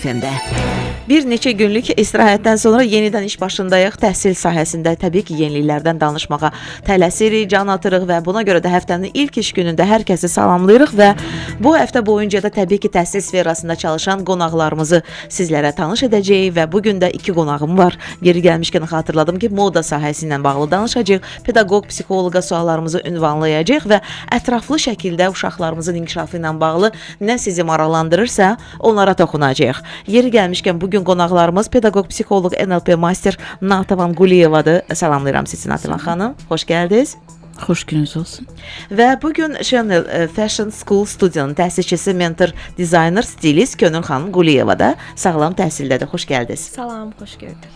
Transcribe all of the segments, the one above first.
FM-də. Bir neçə günlük istirahətdən sonra yenidən iş başındayıq. Təhsil sahəsində təbii ki, yeniliklərdən danışmağa tələsirik, can atırıq və buna görə də həftənin ilk iş günündə hər kəsi salamlayırıq və bu həftə boyunca da təbii ki, təhsil sferasında çalışan qonaqlarımızı sizlərə tanış edəcəyik və bugün də 2 qonağım var. Yeri gəlmişkən xatırladım ki, moda sahəsi ilə bağlı danışacağıq. Pedaqoq, psixoloqa suallarımızı ünvanlayacağıq və ətraflı şəkildə uşaqlarımızın inkişafı ilə bağlı nə sizi maraqlandırırsa, onlara toxunacağıq. Yeri gəlmişkən bugün qonaqlarımız pedaqoq, psixoloq, NLP master Natavan Quliyevadır. Salamlayıram sizi Natavan xanım. Xoş gəldiniz. Xoş gününüz olsun. Və bugün Chanel Fashion School Studiyanın təsisçisi, mentor, dizayner, stilist Könül xanım Quliyeva da sağlam təhsildədir. Xoş gəldiniz. Salam, xoş gördük.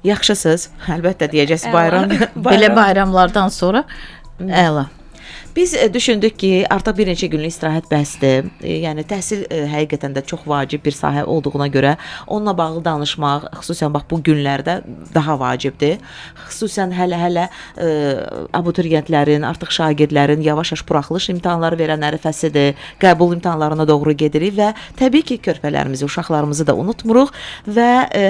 Yaxşısınız. Əlbəttə deyəcəksiniz bayram. Belə bayramlardan sonra əla. Biz düşündük ki, artıq bir neçə günlük istirahət bəsdir. Yəni təhsil həqiqətən də çox vacib bir sahə olduğuna görə onunla bağlı danışmaq, xüsusən bax bu günlərdə daha vacibdir. Xüsusən hələ abituriyentlərin, artıq şagirdlərin yavaş-yavaş buraxılış imtahanları verən ərəfəsidir. Qəbul imtahanlarına doğru gedirik və təbii ki, körpələrimizi, uşaqlarımızı da unutmuruq və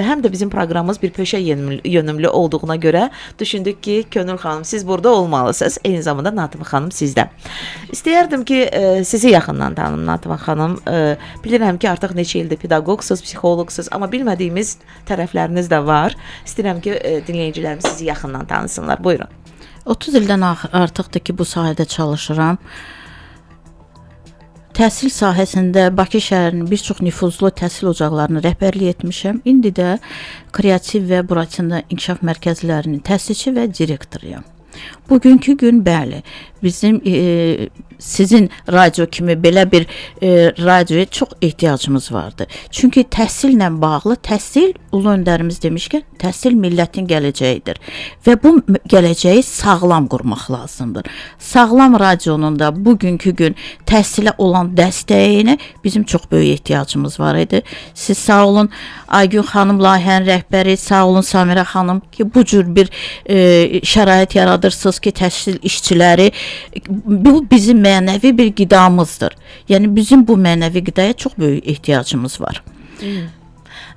həm də bizim proqramımız bir peşə yönümlü olduğuna görə düşündük ki, Könül xanım siz burada olmalısınız. Eyni zamanda Natavan xanım sizdə. İstəyərdim ki, sizi yaxından tanım Natavan xanım. Bilirəm ki, artıq neçə ildir pedaqoqsuz, psixoloqsuz, amma bilmədiyimiz tərəfləriniz də var. İstəyirəm ki, dinləyicilərimiz sizi yaxından tanısınlar. Buyurun. 30 ildən artıqdır ki, bu sahədə çalışıram. Təhsil sahəsində Bakı şəhərinin bir çox nüfuzlu təhsil ocaqlarını rəhbərlik etmişəm. İndi də kreativ və Buratina inkişaf mərkəzlərinin təsisçisi və direktoruyam. Bugünkü gün bəli, bizim sizin radio kimi belə bir radioya çox ehtiyacımız vardı. Çünki təhsillə bağlı, təhsil ulu öndərimiz demişkən, təhsil millətin gələcəyidir və bu gələcəyi sağlam qurmaq lazımdır. Sağlam radionun da bugünkü gün təhsilə olan dəstəyinə bizim çox böyük ehtiyacımız var idi. Siz sağ olun Aygün xanım layihənin rəhbəri, sağ olun Samirə xanım ki, bu cür bir şərait yaradırsınız ki, təhsil işçiləri, bu bizim mənəvi bir qidamızdır. Yəni bizim bu mənəvi qidaya çox böyük ehtiyacımız var.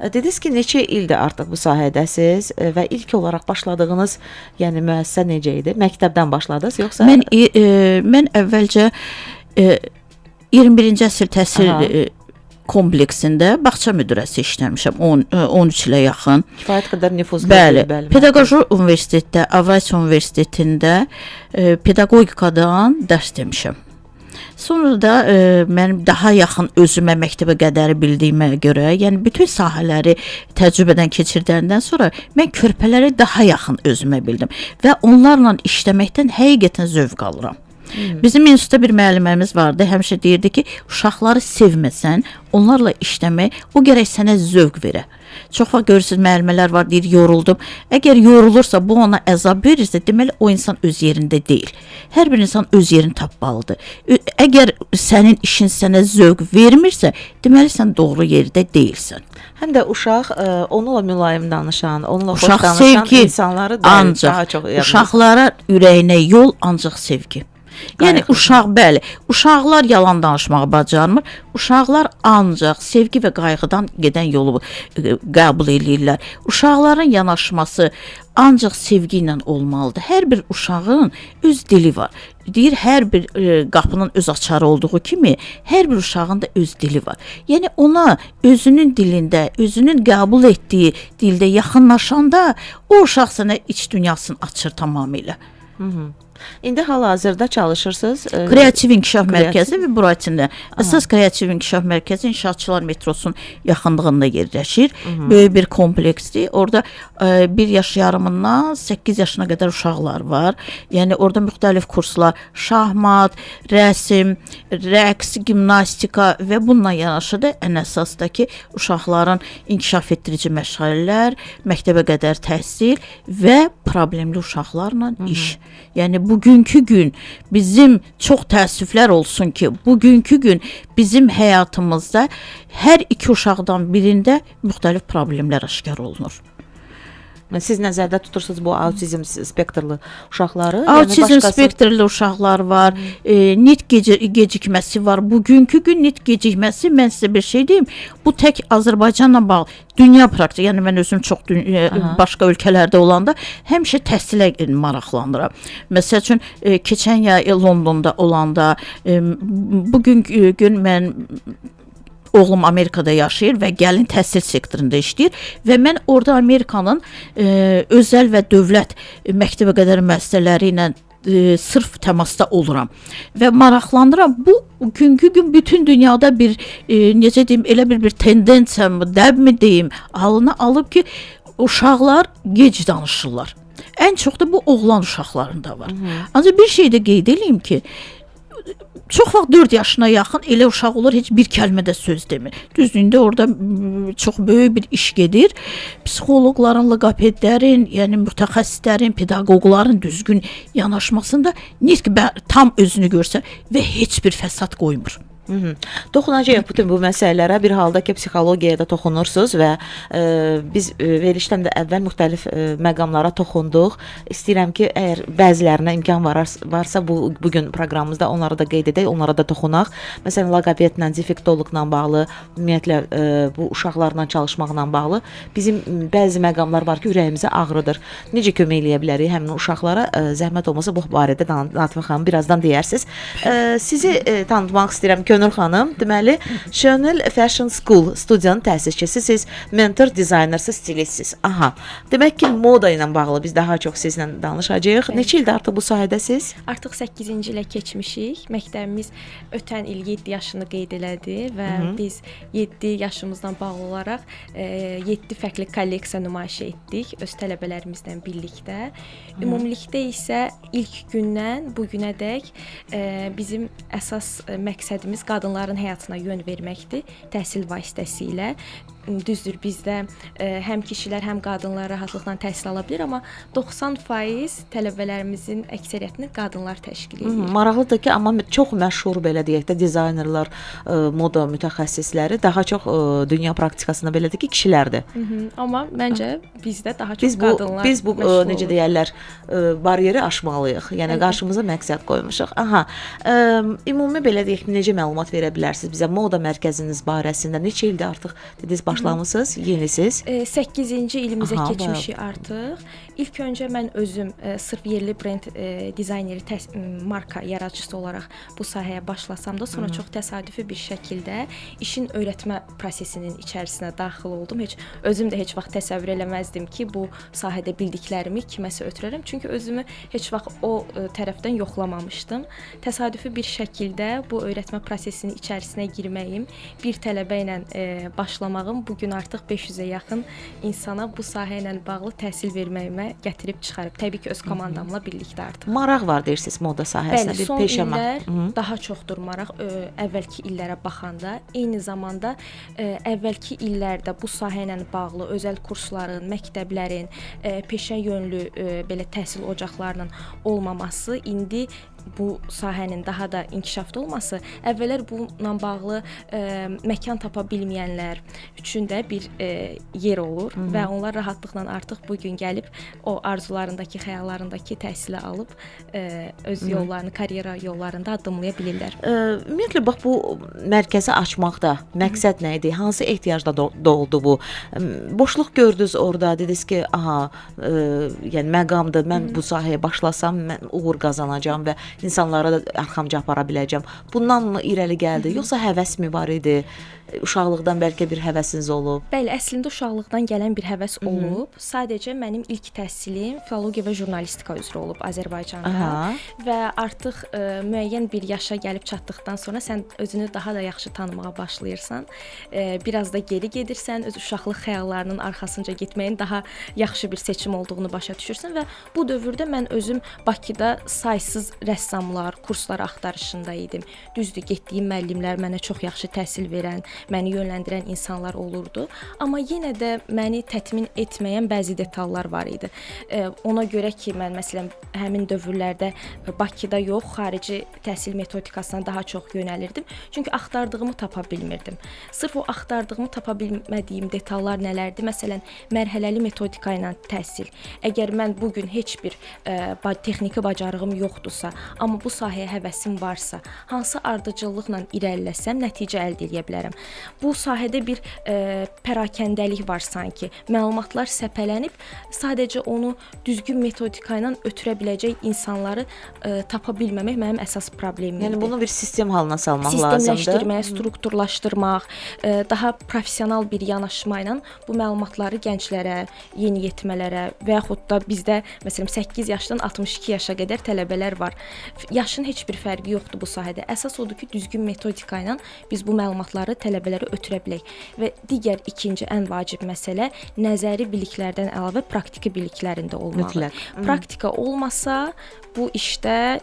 Dediniz ki, neçə ildir artıq bu sahədəsiz və ilk olaraq başladığınız, yəni müəssisə necə idi? Məktəbdən başladınız yoxsa? Mən əvvəlcə 21-ci əsr təhsil kompleksində bağça müdirəsi işləmişəm 13 ilə yaxın. Kifayət qədər nüfuzlu. Bəli. Pedaqoji universitetdə, Avrasiya Universitetində pedaqogikadan dərs demişəm. Sonra da mənim daha yaxın özümə məktəbə qədəri bildiyimə görə, yəni bütün sahələri təcrübədən keçirdəndən sonra mən körpələri daha yaxın özümə bildim və onlarla işləməkdən həqiqətən zövq alıram. Bizim institutda bir müəlliməmiz vardı, həmişə deyirdi ki, uşaqları sevməsən, onlarla işləmək, o gərək sənə zövq verə. Çox vaxt görürsünüz, müəllimələr var, deyir, yoruldum. Əgər yorulursa, bu ona əzab verirsə, deməli, o insan öz yerində deyil. Hər bir insan öz yerini tapmalıdır. Əgər sənin işin sənə zövq vermirsə, deməli, sən doğru yerdə deyilsən. Həm də uşaq onunla mülayim danışan, onunla xoş danışan insanları daha çox yadınız. Uşaqlara ürəyinə yol ancaq sevgi. Yəni uşaq, bəli, uşaqlar yalan danışmağı bacarmır. Uşaqlar ancaq sevgi və qayğıdan gedən yolu qəbul edirlər. Uşaqların yanaşması ancaq sevgi ilə olmalıdır. Hər bir uşağın öz dili var. Deyir, hər bir qapının öz açarı olduğu kimi, hər bir uşağın da öz dili var. Yəni ona özünün dilində, özünün qəbul etdiyi dildə yaxınlaşanda o uşaq sənə iç dünyasını açır tamamilə. İndi hal-hazırda çalışırsınız. Kreativ İnkişaf Mərkəzi və Buratina. Əsas Kreativ İnkişaf Mərkəzi İnşaatçılar metrosunun yaxınlığında yerləşir. Böyük bir kompleksdir. Orada 1 yaş yarımından 8 yaşına qədər uşaqlar var. Yəni orada müxtəlif kurslar, şahmat, rəsm, rəqs, gimnastika və bununla yanaşı da ən əsasdakı uşaqların inkişaf etdirici məşğələlər, məktəbə qədər təhsil və problemli uşaqlarla iş. Yəni bugünkü gün bizim çox təəssüflər olsun ki, bugünkü gün bizim həyatımızda hər 2 uşaqdan birində müxtəlif problemlər aşkar olunur. Siz nəzərdə tutursunuz bu autizm spektrli uşaqları? Autizm spektrli uşaqlar var, nitq gecikməsi var. Bugünkü gün nitq gecikməsi, mən sizə bir şey deyim, bu tək Azərbaycanla bağlı, dünya praktik, yəni mən özüm çox başqa ölkələrdə olanda həmişə təhsilə maraqlanıram. Məsəl üçün, keçən yay Londonda olanda, bugünkü gün mən oğlum Amerikada yaşayır və gəlin təhsil sektorunda işləyir və mən orada Amerikanın özəl və dövlət məktəbə qədər müəssisələri ilə sırf təmasda oluram və maraqlanıram. Bu günkü gün bütün dünyada bir necə deyim, elə bir tendensiya mı, dəb mi deyim, halını alıb ki, uşaqlar gec danışırlar. Ən çox da bu oğlan uşaqlarında var. Ancaq bir şey də qeyd edeyim ki, çox vaxt 4 yaşına yaxın elə uşaq olur, heç bir kəlmə də söz demir. Düzdür, orada çox böyük bir iş gedir. Psixoloqların, loqopedlərin, yəni mütəxəssislərin, pedaqoqların düzgün yanaşmasında nitq tam özünü görsə və heç bir fəsad qoymur. Toxunacağıq bütün bu məsələlərə. Bir halda ki, psixologiyaya da toxunursunuz və biz verilişdən də əvvəl müxtəlif məqamlara toxunduq. İstəyirəm ki, əgər bəzilərinə imkan varsa bugün proqramımızda onları da qeyd edək, onlara da toxunaq. Məsələn, loqopedlə, defektoloqla bağlı, ümumiyyətlə bu uşaqlarla çalışmaqla bağlı bizim bəzi məqamlar var ki, ürəyimizə ağrıdır. Necə kömək eləyə bilərik həmin uşaqlara? Zəhmət olmasa bu barədə Natiqə xanım birazdan deyərsiniz. Sizi tanıtmaq istəyirəm. Könül xanım, deməli, Chanel Fashion School studiyanın təsisçisisiz, mentor, dizaynersiniz, stilistsiz. Aha. Demək ki, moda ilə bağlı biz daha çox sizlə danışacağıq. Neçə ildir artıq bu sahədəsiz? Artıq 8-ci ilə keçmişik. Məktəbimiz ötən il 7 yaşını qeyd elədi və biz 7 yaşımızdan bağlı olaraq 7 fərqli kolleksiya nümayiş etdik öz tələbələrimizlə birlikdə. Ümumilikdə isə ilk gündən bu günədək bizim əsas məqsədimiz qadınların həyatına yön verməkdir təhsil vasitəsilə. Düzdür, bizdə həm kişilər, həm qadınlar rahatlıqla təhsil ala bilər, amma 90% tələbələrimizin əksəriyyətini qadınlar təşkil edir. Maraqlıdır ki, amma çox məşhur belə deyək də dizaynerlər, moda mütəxəssisləri daha çox dünya praktikasında belədir ki, kişilərdir. Amma məncə bizdə daha çox qadınlar biz bu necə deyirlər, bariyeri aşmalıyıq. Yəni qarşımıza məqsəd qoymuşuq. Aha. Ümumi belə deyək, necə məlumat verə bilərsiniz bizə moda mərkəziniz barəsində? Neçə ildir artıq dediniz başlamısınız, yenisiz? 8-ci ilimizə keçmişik artıq. İlk öncə mən özüm sırf yerli brend dizayneri, marka yaradıcısı olaraq bu sahəyə başlasam da, sonra çox təsadüfi bir şəkildə işin öyrətmə prosesinin içərisinə daxil oldum. Özüm də heç vaxt təsəvvür eləməzdim ki, bu sahədə bildiklərimi kiməsə ötürərəm. Çünki özümü heç vaxt o tərəfdən yoxlamamışdım. Təsadüfi bir şəkildə bu öyrətmə prosesinin içərisinə girməyim, bir tələbə ilə başlamağım bu gün artıq 500-ə yaxın insana bu sahə ilə bağlı təhsil verməyimə gətirib çıxarıb. Təbii ki, öz komandamla birlikdə artıq. Maraq var deyirsiniz moda sahəsinə, bir peşə maraq. Bəli, son illər daha çoxdur maraq əvvəlki illərə baxanda. Eyni zamanda əvvəlki illərdə bu sahə ilə bağlı özəl kursların, məktəblərin, peşə yönlü belə təhsil ocaqlarının olmaması indi bu sahənin daha da inkişafda olması, əvvəllər bununla bağlı məkan tapa bilməyənlər üçün də bir yer olur və onlar rahatlıqla artıq bu gün gəlib o arzularındakı, xəyallarındakı təhsili alıb öz yollarını, karyera yollarında addımlaya bilirlər. Ümumiyyətlə bax bu mərkəzi açmaqda məqsəd nə idi? Hansı ehtiyacda doğdu bu? Boşluq gördünüz orada, dediniz ki, aha, yəni məqamdır, mən bu sahəyə başlasam, mən uğur qazanacağam və insanlara da arxamca apara biləcəm. Bundan mı irəli gəldi, yoxsa həvəs mi var idi? Uşaqlıqdan bəlkə bir həvəsiniz olub? Bəli, əslində uşaqlıqdan gələn bir həvəs olub. Sadəcə mənim ilk təhsilim filologiya və jurnalistika üzrə olub Azərbaycanda. Və artıq müəyyən bir yaşa gəlib çatdıqdan sonra sən özünü daha da yaxşı tanımağa başlayırsan. Biraz da geri gedirsən, öz uşaqlıq xəyallarının arxasınca getməyin daha yaxşı bir seçim olduğunu başa düşürsən və bu dövrdə mən özüm Bakıda saysız rəssamlar, kurslar axtarışında idim. Düzdür, getdiyim müəllimlər mənə çox yaxşı təhsil verən, məni yönləndirən insanlar olurdu. Amma yenə də məni təmin etməyən bəzi detallar var idi. Ona görə ki, mən məsələn həmin dövrlərdə Bakıda yox, xarici təhsil metodikasına daha çox yönəlirdim. Çünki axtardığımı tapa bilmirdim. Sırf o axtardığımı tapa bilmədiyim detallar nələrdir? Məsələn, mərhələli metodika ilə təhsil. Əgər mən bu gün heç bir texniki bacarığım yoxdursa, amma bu sahəyə həvəsim varsa, hansı ardıcıllıqla irəliləsəm nəticə əldə edə bilərəm. Bu sahədə bir pərakəndəlik var sanki. Məlumatlar səpələnib, sadəcə onu düzgün metodika ilə ötürə biləcək insanları tapa bilməmək mənim əsas problemim idi. Yəni bunu bir sistem halına salmaq lazımdır. Sistemləşdirmək, strukturlaşdırmaq, daha professional bir yanaşma ilə bu məlumatları gənclərə, yeniyetmələrə və yaxud da bizdə məsələn 8 yaşdan 62 yaşa qədər tələbələr var. Yaşın heç bir fərqi yoxdur bu sahədə. Əsas odur ki, düzgün metodika ilə biz bu məlumatları tələbələrə ötürə bilək. Və digər ikinci ən vacib məsələ nəzəri biliklərdən əlavə praktiki biliklərində olmalı. Praktika olmasa bu işdə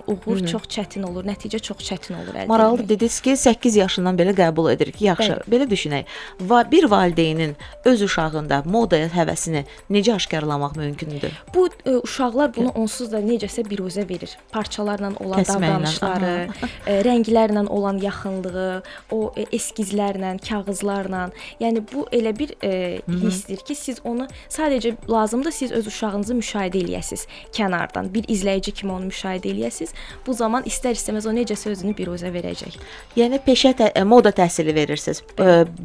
uğur çox çətin olur, nəticə çox çətin olur əldə etmək. Maraqlı dediniz ki, 8 yaşından belə qəbul edirik. Yaxşı, belə düşünək. Bir valideynin öz uşağında modaya həvəsini necə aşkarlamaq mümkündür? Bu uşaqlar bunu onsuz da necəsə biruzə verir. Parçalarla olan davranışları, rənglərlə olan yaxınlığı, o eskizlərlə, kağızlarla. Yəni bu elə bir hissdir ki, siz onu sadəcə lazımdır siz öz uşağınızı müşahidə eləyəsiniz kənardan. Bir izləyici kimi onu müşahidə eləyəsiniz. Bu zaman istər-istəməz o necəsə özünü biruzə verəcək. Yəni moda təhsili verirsiniz.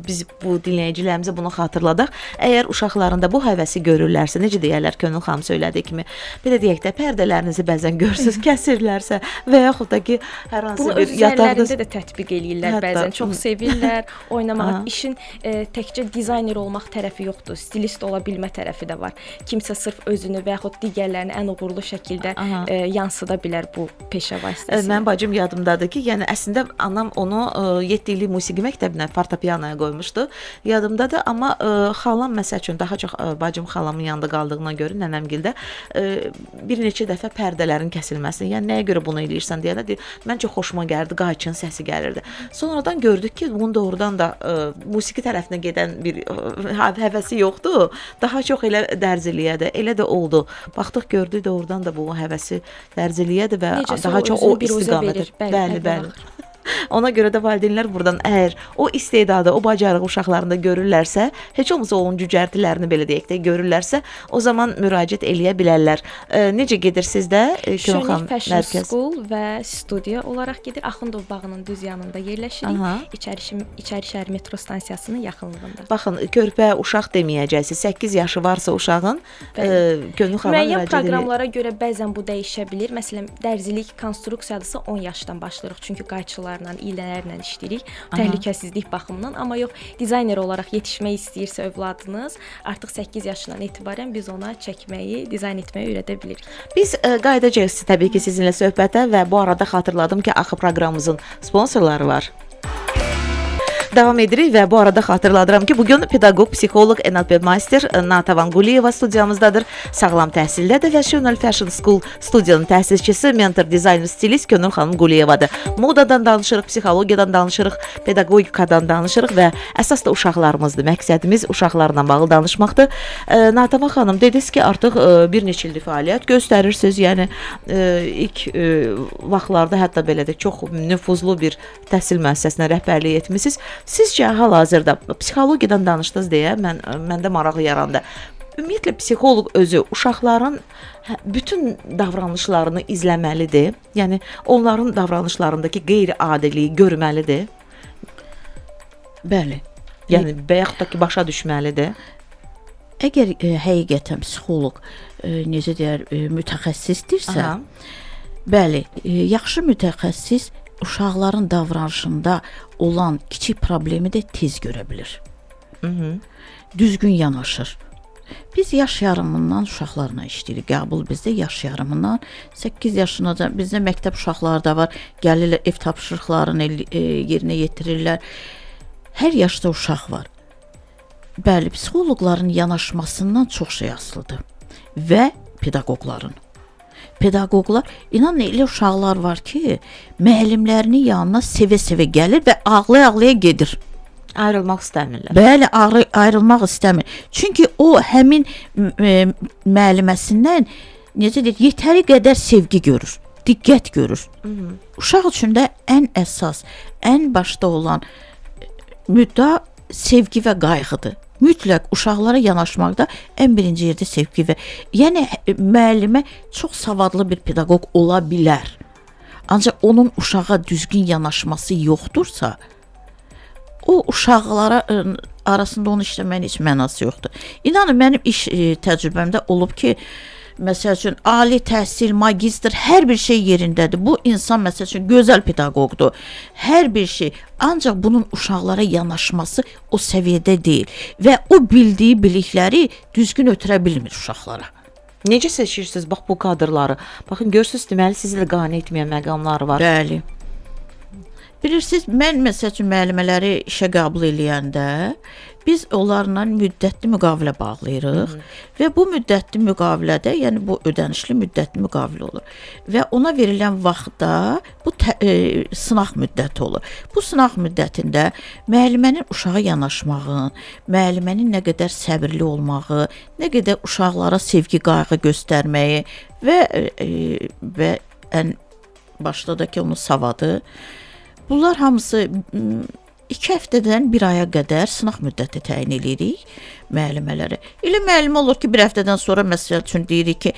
Biz bu dinləyicilərimizə bunu xatırladaq. Əgər uşaqlarında bu həvəsi görürlərsə, necə deyirlər, Könül xanım söylədiyi kimi, belə deyək də pərdələrinizi bəzən görürsüz, kəsirlərsə və yaxud da ki, hər hansı bir yataqda də tətbiq eləyirlər bəzən. Çox sevirlər oynamağı. İşin təkcə dizayner olmaq tərəfi yoxdur, stilist ola bilmə tərəfi də var. Kimsə sırf özünü və yaxud digərlərini ən uğurlu şəkildə yansıda bilər bu peşə vasitəsilə. Mənim bacım yadımdadır ki, yəni əslində anam onu 7 illik musiqi məktəbinə, fortepianoya qoymuşdu. Yadımdadır, amma xalam məsəl üçün daha çox bacım xalamın yanında qaldığına görə nənəmgildə bir neçə dəfə pərdələrin kəsilməsini, yəni nəyə görə bunu eləyirsən deyəndə deyir, mən çox xoşuma gəldi, qayçın səsi gəlirdi. Sonradan gördük ki, bunun doğrudan da musiqi tərəfinə gedən bir həvəsi yoxdur. Daha çox elə dərziliyədir. Elə də oldu. Baxdıq gördük doğrudan da bu həvəsi dərziliyədir və daha çox o istiqamətdir. Bəli. Ona görə də valideynlər buradan əgər o istedadı, o bacarığı uşaqlarında görürlərsə, heç olmasa onun cücərtilərini belə deyək də görürlərsə, o zaman müraciət eləyə bilərlər. Necə gedirsiniz də Şönil Fashion School və studiya olaraq gedir. Axundov bağının düz yanında yerləşirik. İçəri şəhər metro stansiyasının yaxınlığında. Baxın, körpə uşaq deməyəcəksiniz. 8 yaşı varsa uşağın Könül xanım müəyyən proqramlara görə bəzən bu dəyişə bilir. Məsələn, dərzilik konstruksiyadırsa 10 yaşdan başlayırıq. Çünki qayçılarla, ilələrlə işləyirik, təhlükəsizlik baxımından. Amma yox, dizayner olaraq yetişmək istəyirsə övladınız, artıq 8 yaşından etibarən biz ona çəkməyi, dizayn etməyi öyrədə bilirik. Biz qayıdacağıq təbii ki, sizinlə söhbətə və bu arada xatırladım ki, axı proqramımızın sponsorları var. Davam edirik və bu arada xatırladıram ki, bugün pedaqoq, psixoloq, NLP master Natavan Quliyeva studiyamızdadır. Sağlam təhsildədir və Şönül Fashion School studiyanın təsisçisi, mentor, dizayner, stilist Könül xanım Quliyevadır. Modadan danışırıq, psixologiyadan danışırıq, pedaqogikadan danışırıq və əsas da uşaqlarımızdır. Məqsədimiz uşaqlarla bağlı danışmaqdır. Natavan xanım, dediniz ki, artıq bir neçə ildir fəaliyyət göstərirsiniz. Yəni ilk vaxtlarda hətta belə də çox nüfuzlu bir təhsil müəssisəsinə rəhbərlik etmisiniz. Sizcə hal-hazırda psixologiyadan danışdınız deyə məndə maraq yarandı. Ümumiyyətlə psixoloq özü uşaqların bütün davranışlarını izləməlidir. Yəni onların davranışlarındakı qeyri-adiliyi görməlidir. Bəli. Yəni yaxud da ki, başa düşməlidir. Əgər həqiqətən psixoloq necə deyər, mütəxəssisdirsə, bəli, yaxşı mütəxəssis uşaqların davranışında olan kiçik problemi də tez görə bilir. Düzgün yanaşır. Biz yaş yarımından uşaqlarla işləyirik. Qəbul bizdə yaş yarımından 8 yaşına bizdə məktəb uşaqları da var. Gəlirlər, ev tapşırıqlarını yerinə yetirirlər. Hər yaşda uşaq var. Bəli, psixoloqların yanaşmasından çox şey asılıdır və pedaqoqların. Pedaqoqlar, inanın elə uşaqlar var ki, müəllimlərinin yanına sevə-sevə gəlir və ağlaya-ağlaya gedir. Ayrılmaq istəmirlər. Bəli, ayrılmaq istəmir. Çünki o həmin müəlliməsindən necə deyək, yetəri qədər sevgi görür, diqqət görür. Uşaq üçün də ən əsas, ən başda olan müdda sevgi və qayğıdır. Mütləq uşaqlara yanaşmaqda ən birinci yerdə sevgi və yəni müəllimə çox savadlı bir pedaqoq ola bilər. Ancaq onun uşağa düzgün yanaşması yoxdursa, o uşaqlara arasında onu işləməyin heç mənası yoxdur. İnanın mənim iş təcrübəmdə olub ki, məsəl üçün ali təhsil, magistr, hər bir şey yerindədir. Bu insan məsəl üçün gözəl pedaqoqdur. Hər bir şey, ancaq bunun uşaqlara yanaşması o səviyyədə deyil və o bildiyi bilikləri düzgün ötürə bilmir uşaqlara. Necə seçirsiniz bax bu kadrları? Baxın görürsüz, deməli sizi də qane etməyən məqamlar var. Bəli. Bilirsiniz, mən məsəl üçün müəllimələri işə qəbul eləyəndə biz onlarla müddətli müqavilə bağlayırıq və bu müddətli müqavilədə, yəni bu ödənişli müddətli müqavilə olur və ona verilən vaxtda bu sınaq müddəti olur. Bu sınaq müddətində müəllimənin uşağa yanaşmağı, müəllimənin nə qədər səbirli olmağı, nə qədər uşaqlara sevgi, qayğı göstərməyi və ən başdakı onun savadı, bunlar hamısı 2 həftədən 1 aya qədər sınaq müddəti təyin edirik müəllimələrə. Elə müəllimə olur ki, 1 həftədən sonra məsəl üçün deyirik ki,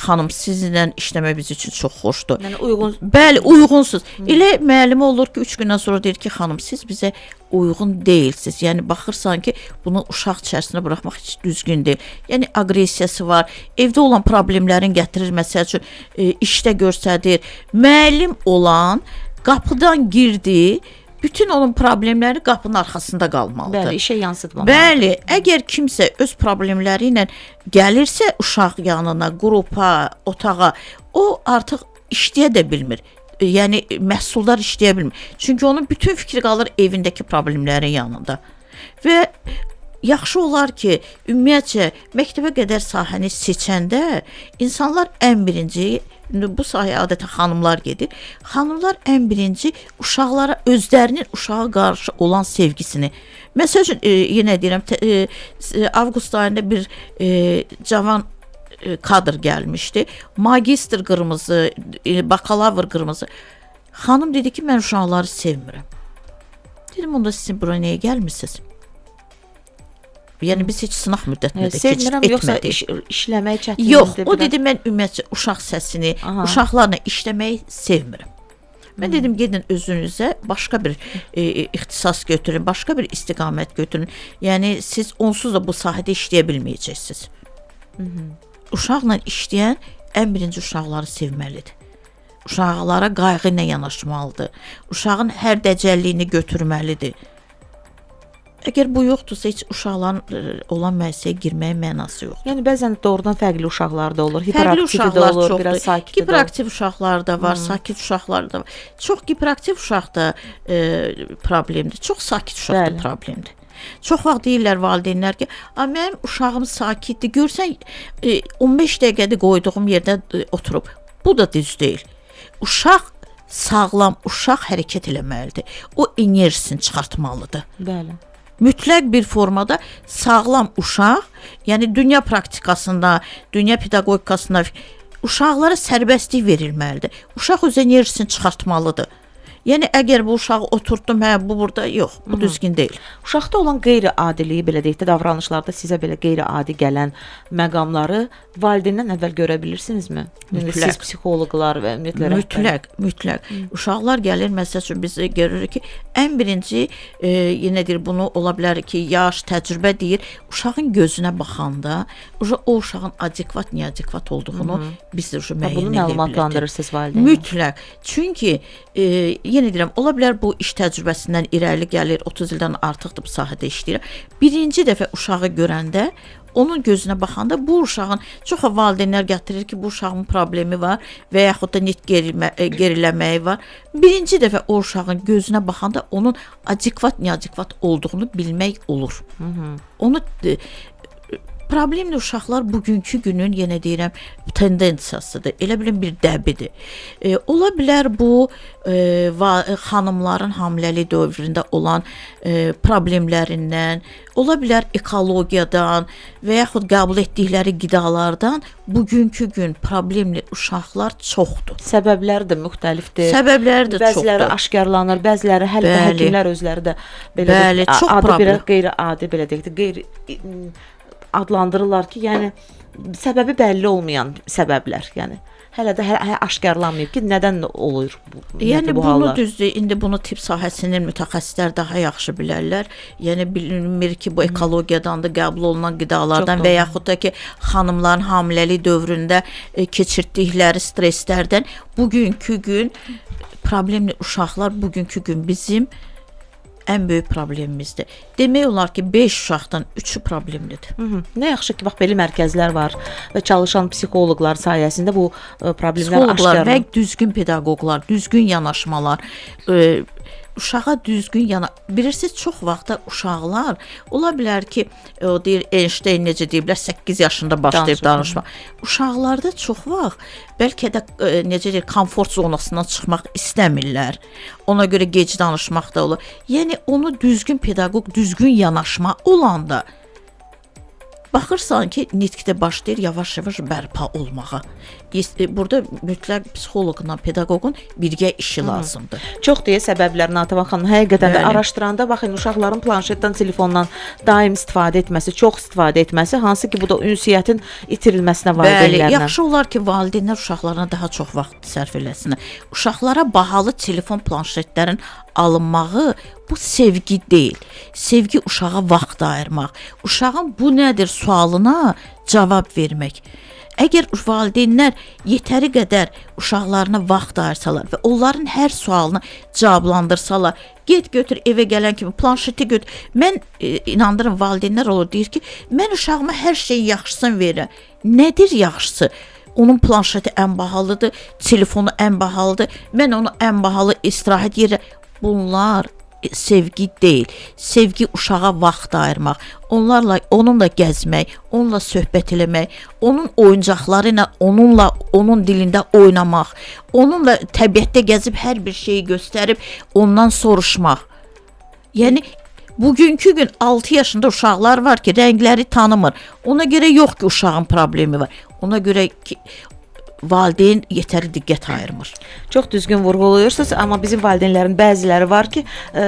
xanım sizinlə işləmək biz üçün çox xoşdur. Yəni uyğun. Bəli, uyğunsuz. Elə müəllimə olur ki, 3 gündən sonra deyir ki, xanım siz bizə uyğun deyilsiniz. Yəni baxırsan ki, bunu uşaq içərisinə buraxmaq heç düzgün deyil. Yəni aqressiyası var, evdə olan problemlərin gətirir, məsəl üçün işdə göstərir. Müəllim olan qapıdan girdi, bütün onun problemləri qapının arxasında qalmalıdır. Bəli, işə yansıtmamaq. Bəli, əgər kimsə öz problemləri ilə gəlirsə uşaq yanına, qrupa, otağa, o artıq işləyə də bilmir. Yəni məhsuldar işləyə bilmir. Çünki onun bütün fikri qalır evindəki problemlərin yanında. Və yaxşı olar ki, ümumiyyətcə məktəbə qədər sahəni seçəndə insanlar ən birinci, bu sahəyə adətən xanımlar gedir. Xanımlar ən birinci uşaqlara özlərinin uşağa qarşı olan sevgisini. Məsəl üçün yenə deyirəm, avqust ayında bir cavan kadr gəlmişdi. Magistr qırmızı, bakalavr qırmızı. Xanım dedi ki, mən uşaqları sevmirəm. Dedim, onda sizin bura niyə gəlmisiniz? Yəni biz heç sınaq müddətində də keçid etmədik. Yoxsa işləmək çətindir? Yox, o dedi mən ümumiyyətcə uşaq səsini, uşaqlarla işləməyi sevmirəm. Mən dedim gedin özünüzə başqa bir ixtisas götürün, başqa bir istiqamət götürün. Yəni siz onsuz da bu sahədə işləyə bilməyəcəksiniz. Uşaqla işləyən ən birinci uşaqları sevməlidir. Uşaqlara qayğı ilə yanaşmalıdır. Uşağın hər dəcəlliyini götürməlidir. Əgər bu yoxdursa, heç uşaqların olan müəssisəyə girməyin mənası yoxdur. Yəni bəzən doğrudan fərqli uşaqlar da olur, Fərqli hiperaktiv də uşaqlar olur, çoxdur. biraz sakit də olur. Hiperaktiv uşaqlar da var, sakit uşaqlar da var. Çox hiperaktiv uşaq da problemdir, çox sakit uşaq da problemdir. Çox vaxt deyirlər valideynlər ki, mənim uşağım sakitdir, görsən 15 dəqiqədə qoyduğum yerdə oturub. Bu da düz deyil. Uşaq sağlam, uşaq hərəkət eləməlidir. O enerjisini çıxartmalıdır. Bəli. Mütləq bir formada sağlam uşaq, yəni dünya praktikasında, dünya pedaqogikasında uşaqlara sərbəstlik verilməlidir. Uşaq öz enerjisini çıxartmalıdır. Yəni əgər bu uşağı oturtdum, bu burada yox, bu düzgün deyil. Uşaqda olan qeyri-adiliyi, belə deyək də, davranışlarda sizə belə qeyri-adi gələn məqamları valideyndən əvvəl görə bilirsinizmi? Mütləq. Siz psixoloqlar və ümumiyyətlə Mütləq. Uşaqlar gəlir, məsəl üçün biz görürük ki, ən birinci, yenə deyir, bunu ola bilər ki, yaş, təcrübə deyir, uşağın gözünə baxanda, o uşağın adekvat, neadekvat olduğunu biz müəyyən edə bilərik. Bunu məlumatlandırırsınız valideynə. Mütləq. Çünki yenə deyirəm, ola bilər bu iş təcrübəsindən irəli gəlir, 30 ildən artıqdır bu sahədə işləyir. Birinci dəfə uşağı görəndə, onun gözünə baxanda bu uşağın, çox valideynlər gətirir ki, bu uşağın problemi var və yaxud da net geriləməyi var. Birinci dəfə o uşağın gözünə baxanda onun adekvat, neadekvat olduğunu bilmək olur. Onu Problemli uşaqlar bugünkü günün yenə deyirəm tendensiyasıdır. Elə bilin bir dəbidir. Ola bilər bu xanımların hamiləlik dövründə olan problemlərindən, ola bilər ekologiyadan və yaxud qəbul etdikləri qidalardan bugünkü gün problemli uşaqlar çoxdur. Səbəbləri də müxtəlifdir. Səbəbləri də çoxdur. Bəziləri aşkarlanır, bəziləri hələ də həkimlər özləri də belə Bəli, çox adı problem. bir qeyri-adi belə deyək də, qeyri adlandırırlar ki, yəni səbəbi bəlli olmayan səbəblər, yəni hələ də aşkarlanmayıb ki, nədən olur bu? Yəni bu bunu hallar? düzdür. İndi bunu tibb sahəsinin mütəxəssislər daha yaxşı bilərlər. Yəni bilinmir ki, bu ekologiyadan da qəbul olunan qidalardan və yaxud da ki, xanımların hamiləlik dövründə keçirdikləri stresslərdən bugünkü gün problemli uşaqlar bugünkü gün bizim ən böyük problemimizdir. Demək olar ki, 5 uşaqdan 3-ü problemlidir. Nə yaxşı ki, bax belə mərkəzlər var və çalışan psixoloqlar sayəsində bu problemlər Psixoloqlar və aşkarlanır. düzgün pedaqoqlar, düzgün yanaşmalar, uşağa düzgün bilirsiniz, çox vaxtda uşaqlar ola bilər ki, o deyir Einstein necə deyiblər, 8 yaşında başlayıb danışmaq. Uşaqlarda çox vaxt bəlkə də necə deyir, komfort zonasından çıxmaq istəmirlər. Ona görə gec danışmaq da olur. Yəni onu düzgün pedaqoq, düzgün yanaşma olanda baxırsan ki, nitqdə başlayır yavaş-yavaş bərpa olmağa. Burada mütləq psixoloqla pedaqoqun birgə işi lazımdır. Çox deyə səbəblər Natəvan xanım həqiqətən də Bəli. araşdıranda baxın uşaqların planşetdən, telefondan daim istifadə etməsi, çox istifadə etməsi, hansı ki bu da ünsiyyətin itirilməsinə Bəli, valideynlərlə. yaxşı olar ki, valideynlər uşaqlarına daha çox vaxt sərf eləsinlər. Uşaqlara bahalı telefon, planşetlərin alınmağı bu sevgi deyil. Sevgi uşağa vaxt ayırmaq, uşağın bu nədir sualına cavab vermək. Əgər valideynlər yetəri qədər uşaqlarına vaxt ayırsalar və onların hər sualını cavablandırsalar, get götür evə gələn kimi planşeti götür. Mən inandırım valideynlər olur deyir ki, mən uşağıma hər şeyi yaxşısını verirəm. Nədir yaxşısı? Onun planşeti ən bahalıdır, telefonu ən bahalıdır. Mən onu ən bahalı istirahət yeri. Bunlar sevgi deyil. Sevgi uşağa vaxt ayırmaq, onunla gəzmək, onunla söhbət eləmək, onun oyuncaqları ilə onun dilində oynamaq, onunla təbiətdə gəzib hər bir şeyi göstərib ondan soruşmaq. Yəni bugünkü gün 6 yaşında uşaqlar var ki, rəngləri tanımır. Ona görə yox ki, uşağın problemi var. Ona görə ki, valideyn yetəri diqqət ayırmır. Çox düzgün vurğulayırsınız, amma bizim valideynlərin bəziləri var ki,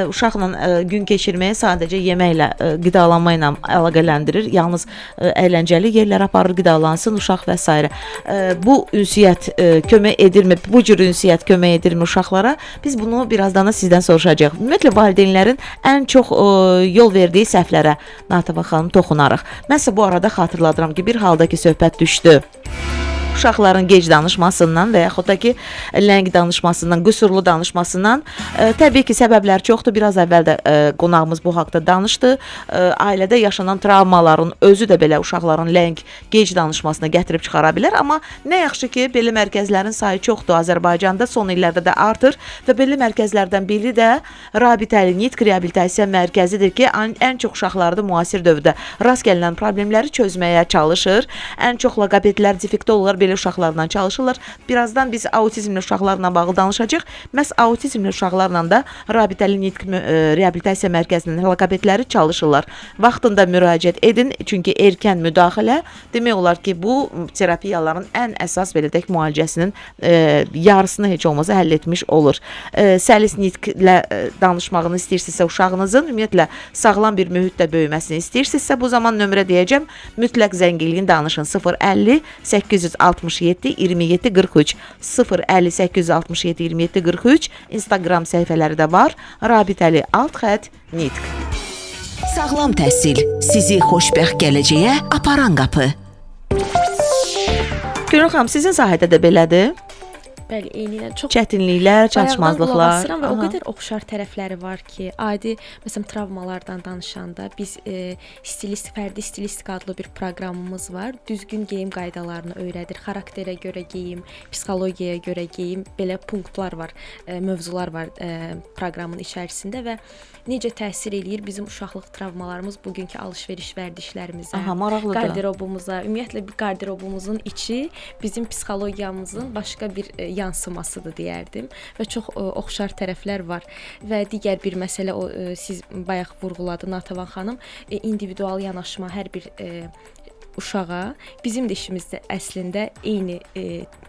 uşaqla gün keçirməyi sadəcə yeməklə, qidalanma ilə əlaqələndirir. Yalnız əyləncəli yerlərə aparır, qidalansın uşaq və s. Bu ünsiyyət kömək edirmi? Bu cür ünsiyyət kömək edirmi uşaqlara? Biz bunu birazdan da sizdən soruşacağıq. Ümumiyyətlə valideynlərin ən çox yol verdiyi səhvlərə Natəvan xanım toxunarıq. Mən sizə bu arada xatırladıram ki, bir halda ki söhbət düşdü uşaqların gec danışmasından və yaxud da ki, ləng danışmasından, qüsurlu danışmasından. Təbii ki, səbəblər çoxdur. Biraz əvvəl də qonağımız bu haqda danışdı. Ailədə yaşanan travmaların özü də belə uşaqların ləng, gec danışmasına gətirib çıxara bilər. Amma nə yaxşı ki, belə mərkəzlərin sayı çoxdur Azərbaycanda, son illərdə də artır və belə mərkəzlərdən biri də Rabitəli Nitq Reabilitasiya Mərkəzidir ki, ən çox uşaqlarda müasir dövrdə rast gəlinən problemləri çözməyə çalışır. Ən çox loqopedlər, defektologlar belə uşaqlarla çalışırlar. Birazdan biz autizmli uşaqlarla bağlı danışacağıq. Məhz autizmli uşaqlarla da Rabitəli Nitq Reabilitasiya Mərkəzinin loqopedləri çalışırlar. Vaxtında müraciət edin, çünki erkən müdaxilə demək olar ki, bu terapiyaların ən əsas belə deyək müalicəsinin yarısını heç olmasa həll etmiş olur. Səlis nitqlə danışmağını istəyirsinizsə uşağınızın, ümumiyyətlə sağlam bir mühitdə böyüməsini istəyirsinizsə, bu zaman nömrə deyəcəm. Mütləq zəngiliyin danışın 050 867 27 43 050 867 27 43 Instagram səhifələri də var. Rabitəli _ Nitq. Sağlam təhsil sizi xoşbəxt gələcəyə aparan qapı. Gülün xanım, sizin sahədə də belədir? Bəli, eynilə çox çətinliklər, bayaqdan qulaq çatışmazlıqlar. asıram və o Aha. qədər oxşar tərəfləri var ki, adi məsələn travmalardan danışanda biz fərdi stilistika adlı bir proqramımız var. Düzgün geyim qaydalarını öyrədir. Xarakterə görə geyim, psixologiyaya görə geyim, belə punktlar var, mövzular var proqramın içərisində və necə təsir eləyir bizim uşaqlıq travmalarımız bugünkü alış-veriş vərdişlərimizə, Aha, maraqlıdır. qarderobumuza, ümumiyyətlə bir qarderobumuzun içi bizim psixologiyamızın başqa bir yansımasıdır deyərdim və çox oxşar tərəflər var. Və digər bir məsələ o siz bayaq vurğuladınız Natəvan xanım, individual yanaşma hər bir uşağa bizim də işimizdə əslində eyni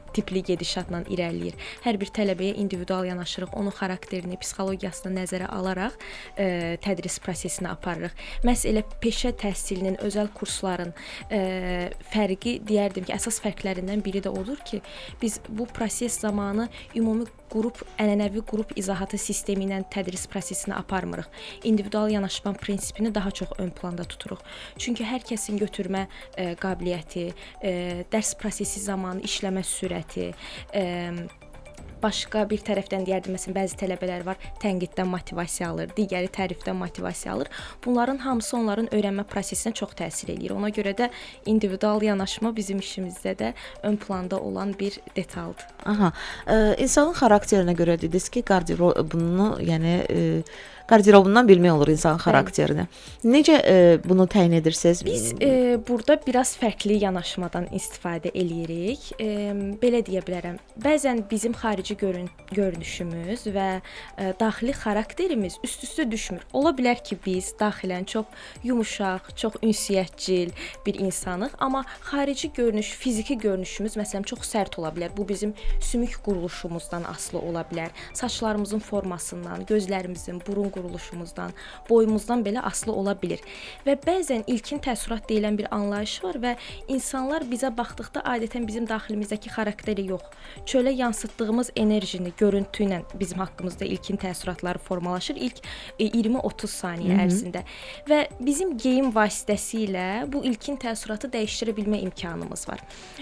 tipli gedişatla irəliləyir. Hər bir tələbəyə individual yanaşırıq, onun xarakterini, psixologiyasını nəzərə alaraq tədris prosesini aparırıq. Məhz elə peşə təhsilinin, özəl kursların fərqi deyərdim ki, əsas fərqlərindən biri də odur ki, biz bu proses zamanı ümumi ənənəvi qrup izahatı sistemi ilə tədris prosesini aparmırıq. İndividual yanaşma prinsipini daha çox ön planda tuturuq. Çünki hər kəsin götürmə qabiliyyəti, dərs prosesi zamanı işləmə sürəti, başqa bir tərəfdən deyərdim, məsələn, bəzi tələbələr var, tənqiddən motivasiya alır, digəri tərifdən motivasiya alır. Bunların hamısı onların öyrənmə prosesinə çox təsir eləyir. Ona görə də individual yanaşma bizim işimizdə də ön planda olan bir detaldır. Aha. İnsanın xarakterinə görə dediniz ki, qarderobundan bilmək olur insanın xarakterini. Necə bunu təyin edirsiniz? Biz burada biraz fərqli yanaşmadan istifadə eləyirik. Belə deyə bilərəm. Bəzən bizim xarici görünüşümüz və daxili xarakterimiz üst-üstə düşmür. Ola bilər ki, biz daxilən çox yumşaq, çox ünsiyyətcil bir insanıq, amma xarici görünüş, fiziki görünüşümüz məsələn çox sərt ola bilər. Bu bizim sümük quruluşumuzdan asılı ola bilər. Saçlarımızın formasından, gözlərimizin, burun quruluşumuzdan, boyumuzdan belə asılı ola bilir. Və bəzən ilkin təəssürat deyilən bir anlayış var və insanlar bizə baxdıqda adətən bizim daxilimizdəki xarakteri yox, çölə yansıtdığımız enerjini, görüntü ilə bizim haqqımızda ilkin təəssüratları formalaşır ilk 20-30 saniyə ərzində. Və bizim geyim vasitəsilə bu ilkin təəssüratı dəyişdirə bilmə imkanımız var.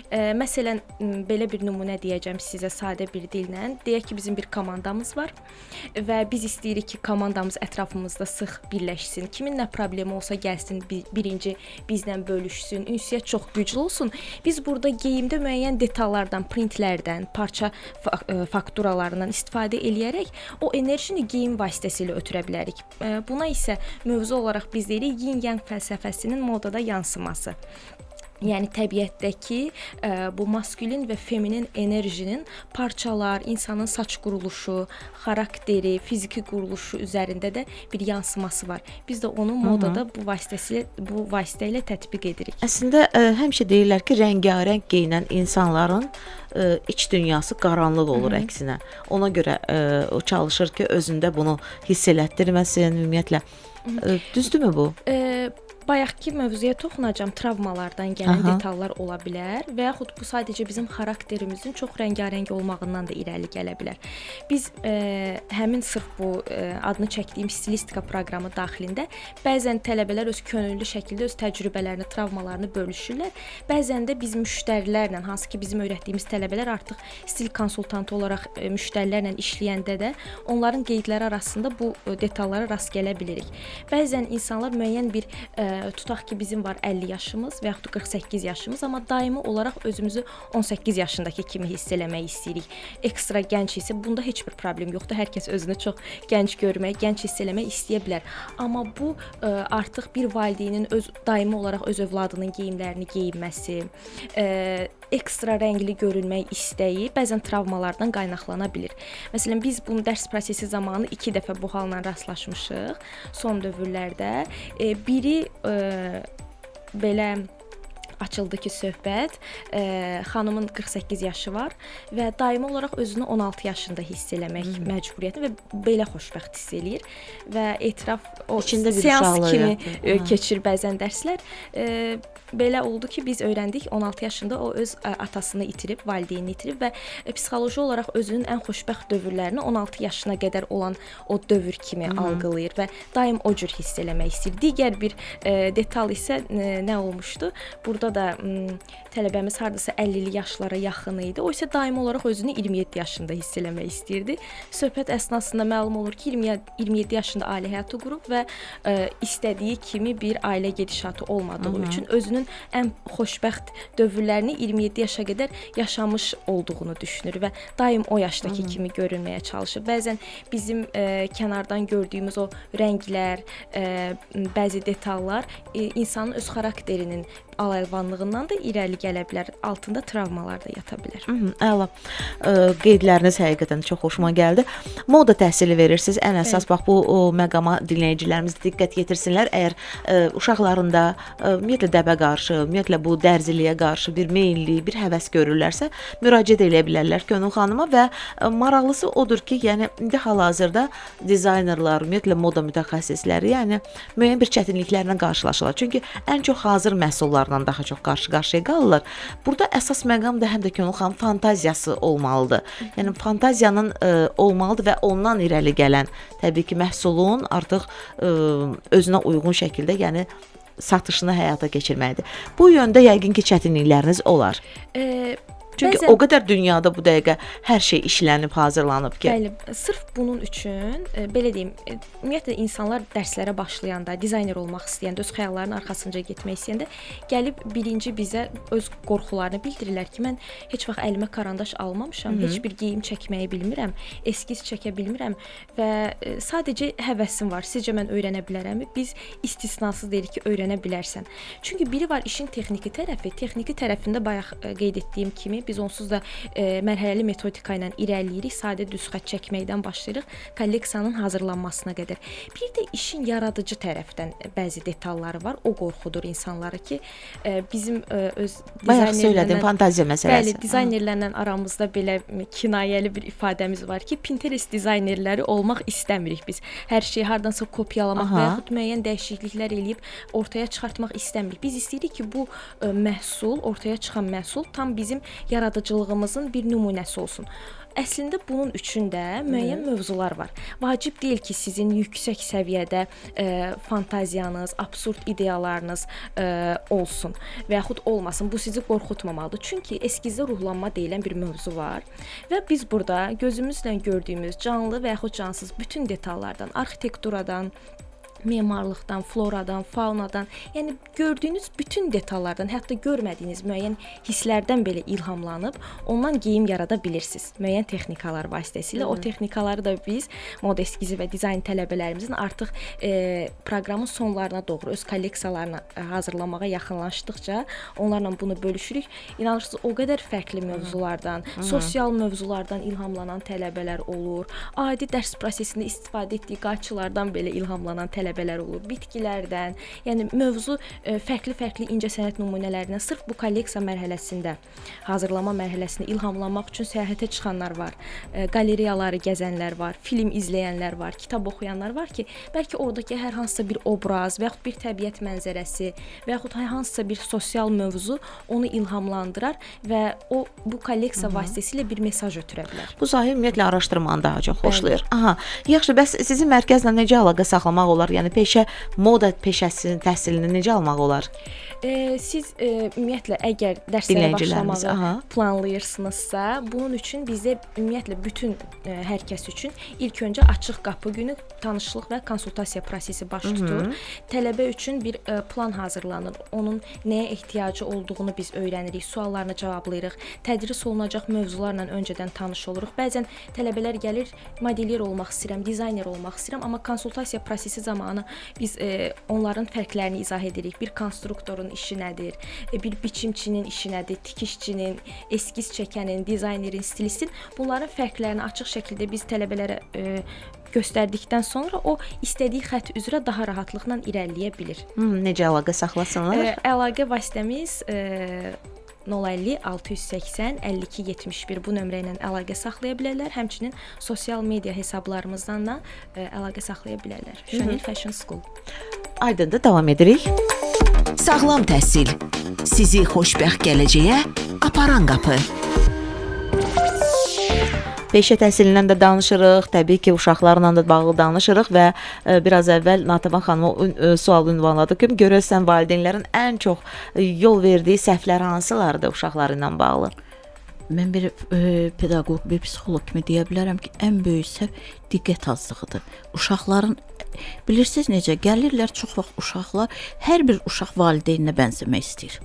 Məsələn, belə bir nümunə deyəcəm sizə sadə bir dillə. Deyək ki, bizim bir komandamız var və biz istəyirik ki, komandamız ətrafımızda sıx birləşsin. Kimin nə problemi olsa gəlsin, birinci bizlə bölüşsün, ünsiyyət çox güclü olsun. Biz burada geyimdə müəyyən detallardan, printlərdən, parça fakturalarından istifadə eləyərək o enerjini geyim vasitəsilə ötürə bilərik. Buna isə mövzu olaraq biz deyirik yin-yang fəlsəfəsinin modada yansıması. Yəni təbiətdəki bu maskülin və feminin enerjinin parçalar, insanın saç quruluşu, xarakteri, fiziki quruluşu üzərində də bir yansıması var. Biz də onu modada bu vasitə ilə tətbiq edirik. Əslində həmişə deyirlər ki, rəngarəng geyinən insanların iç dünyası qaranlıq olur əksinə. Ona görə o çalışır ki, özündə bunu hiss elətdirməsin, ümumiyyətlə. Düzdürmü bu? Bayaqki mövzuya toxunacağam, travmalardan gələn detallar ola bilər və yaxud bu sadəcə bizim xarakterimizin çox rəngarəng olmağından da irəli gələ bilər. Biz həmin sırf bu adını çəkdiyim stilistika proqramı daxilində bəzən tələbələr öz könüllü şəkildə öz təcrübələrini, travmalarını bölüşürlər. Bəzən də biz müştərilərlə, hansı ki bizim öyrətdiyimiz tələbələr artıq stil konsultantı olaraq müştərilərlə işləyəndə də onların qeydləri arasında bu detallara rast gələ bilirik. Bəzən insanlar müəyyən bir tutaq ki, bizim var 50 yaşımız və yaxud da 48 yaşımız, amma daimi olaraq özümüzü 18 yaşındakı kimi hiss eləmək istəyirik. Ekstra gənc isə bunda heç bir problem yoxdur. Hər kəs özünü çox gənc görmək, gənc hiss eləmək istəyə bilər. Amma bu artıq bir valideynin daimi olaraq öz övladının geyimlərini geyinməsi, ekstra rəngli görünmək istəyi bəzən travmalardan qaynaqlana bilir. Məsələn, biz bunu dərs prosesi zamanı 2 dəfə bu halla rastlaşmışıq son dövrlərdə. Biri belə açıldı ki, söhbət, xanımın 48 yaşı var və daimi olaraq özünü 16 yaşında hiss eləmək məcburiyyətini və belə xoşbəxt hiss eləyir və etiraf o seans kimi keçir bəzən dərslər. Belə oldu ki, biz öyrəndik 16 yaşında o öz atasını itirib, valideynini itirib və psixoloji olaraq özünün ən xoşbəxt dövrlərini 16 yaşına qədər olan o dövr kimi algılayır və daim o cür hiss eləmək istəyir. Digər bir detal isə nə olmuşdu? Burada burada da tələbəmiz hardasa 50'li yaşlara yaxın idi. O isə daimi olaraq özünü 27 yaşında hiss eləmək istəyirdi. Söhbət əsnasında məlum olur ki, 27 yaşında ailə həyatı qurub və istədiyi kimi bir ailə gedişatı olmadığı üçün özünün ən xoşbəxt dövrlərini 27 yaşa qədər yaşamış olduğunu düşünür və daim o yaşdakı kimi görünməyə çalışır. Bəzən bizim kənardan gördüyümüz o rənglər, bəzi detallar insanın öz xarakterinin al-əlvanlığından da irəli gələ bilər. Altında travmalar da yata bilər. Əla. Qeydləriniz həqiqətən çox xoşuma gəldi. Moda təhsili verirsiniz. Ən əsas bax bu məqama dinləyicilərimiz diqqət yetirsinlər. Əgər uşaqlarında ümumiyyətlə dəbə qarşı, ümumiyyətlə bu dərziliyə qarşı bir meylli, bir həvəs görürlərsə, müraciət edə bilərlər Könül xanıma və maraqlısı odur ki, yəni indi hal-hazırda dizaynerlar, ümumiyyətlə moda mütəxəssisləri, yəni müəyyən bir çətinliklərlə qarşılaşırlar. Çünki ən çox hazır məhsullarla daha çox qarşı-qarşıya qalırlar. Burada əsas məqam da həm də Könül xanım fantaziyası olmalıdır. Yəni fantaziyanın olmalıdır və ondan irəli gələn təbii ki, məhsulun artıq özünə uyğun şəkildə, yəni satışını həyata keçirməkdir. Bu yöndə yəqin ki, çətinlikləriniz olar. Çünki o qədər dünyada bu dəqiqə hər şey işlənib, hazırlanıb ki. Bəli, sırf bunun üçün belə deyim, ümumiyyətlə insanlar dərslərə başlayanda, dizayner olmaq istəyəndə, öz xəyallarının arxasınca getmək istəyəndə gəlib birinci bizə öz qorxularını bildirirlər ki, mən heç vaxt əlimə karandaş almamışam, heç bir geyim çəkməyi bilmirəm, eskiz çəkə bilmirəm və sadəcə həvəsim var. Sizcə mən öyrənə bilərəmmi? Biz istisnasız deyirik ki, öyrənə bilərsən. Çünki biri var işin texniki tərəfi. Texniki tərəfində bayaq qeyd etdiyim kimi biz onsuz da mərhələli metodika ilə irəliləyirik. Sadə düz xətt çəkməkdən başlayırıq kolleksiyanın hazırlanmasına qədər. Bir də işin yaradıcı tərəfdən bəzi detalları var. O qorxudur insanları ki, bizim öz bayaq söylədim fantaziya məsələsi. Bəli, dizaynerlərlə aramızda belə kinayəli bir ifadəmiz var ki, Pinterest dizaynerləri olmaq istəmirik biz. Hər şeyi hardansa kopyalamaq və yaxud müəyyən dəyişikliklər eləyib ortaya çıxartmaq istəmirik. Biz istəyirik ki, bu məhsul, ortaya çıxan məhsul tam bizim yaradıcılığımızın bir nümunəsi olsun. Əslində bunun üçün də müəyyən mövzular var. Vacib deyil ki, sizin yüksək səviyyədə fantaziyanız, absurd ideyalarınız olsun və yaxud olmasın. Bu sizi qorxutmamalıdır. Çünki eskizdə ruhlanma deyilən bir mövzu var və biz burada gözümüzlə gördüyümüz canlı və yaxud cansız bütün detallardan, arxitekturadan, memarlıqdan, floradan, faunadan, yəni gördüyünüz bütün detallardan, hətta görmədiyiniz müəyyən hisslərdən belə ilhamlanıb ondan geyim yarada bilirsiniz. Müəyyən texnikalar vasitəsilə. O texnikaları da biz moda eskizi və dizayn tələbələrimizin artıq proqramın sonlarına doğru öz kolleksiyalarını hazırlamağa yaxınlaşdıqca onlarla bunu bölüşürük. İnanırsınız, o qədər fərqli mövzulardan, sosial mövzulardan ilhamlanan tələbələr olur. Adi dərs prosesində istifadə etdiyi qayçılardan belə ilhamlanan tələbələr olur, bitkilərdən, yəni mövzu fərqli-fərqli incəsənət nümunələrindən sırf bu kolleksiya mərhələsində, hazırlama mərhələsində ilhamlanmaq üçün səyahətə çıxanlar var, qaleriyaları gəzənlər var, film izləyənlər var, kitab oxuyanlar var ki, bəlkə oradakı hər hansısa bir obraz və yaxud bir təbiət mənzərəsi və yaxud hər hansısa bir sosial mövzu onu ilhamlandırar və o bu kolleksiya vasitəsilə bir mesaj ötürə bilər. Bu sahə ümumiyyətlə araşdırmanı daha çox xoşlayır. Aha, yaxşı, bəs sizin mərkəzlə necə əlaqə saxlamaq olar? Yəni moda peşəsinin təhsilini necə almaq olar? Siz ümumiyyətlə əgər dərslərə başlamağı planlayırsınızsa, bunun üçün bizdə ümumiyyətlə bütün hər kəs üçün ilk öncə açıq qapı günü tanışlıq və konsultasiya prosesi baş tutur. Tələbə üçün bir plan hazırlanır. Onun nəyə ehtiyacı olduğunu biz öyrənirik, suallarını cavablayırıq. Tədris olunacaq mövzularla öncədən tanış oluruq. Bəzən tələbələr gəlir, modelyer olmaq istəyirəm, dizayner olmaq istəyirəm, amma konsultasiya prosesi zamanı biz onların fərqlərini izah edirik. Bir konstruktorun işi nədir? Bir biçimçinin işi nədir? Tikişçinin, eskiz çəkənin, dizaynerin, stilistin bunların fərqlərini açıq şəkildə biz tələbələrə göstərdikdən sonra o istədiyi xətt üzrə daha rahatlıqla irəliləyə bilir. Necə əlaqə saxlasınlar? Əlaqə vasitəmiz 050 680 52 71 bu nömrə ilə əlaqə saxlaya bilərlər. Həmçinin sosial media hesablarımızdan da əlaqə saxlaya bilərlər. Chanel Fashion School. Aydındır, davam edirik. Sağlam təhsil sizi xoşbəxt gələcəyə aparan qapı. peşə təhsilindən də danışırıq, təbii ki, uşaqlarla da bağlı danışırıq və biraz əvvəl Natəvan xanıma sual ünvanladı ki, görəsən valideynlərin ən çox yol verdiyi səhvlər hansılardır uşaqları ilə bağlı? Mən bir pedaqoq, bir psixoloq kimi deyə bilərəm ki, ən böyük səhv diqqət azlığıdır. Uşaqların bilirsiniz necə gəlirlər, çox vaxt uşaqlar hər bir uşaq valideyninə bənzəmək istəyir.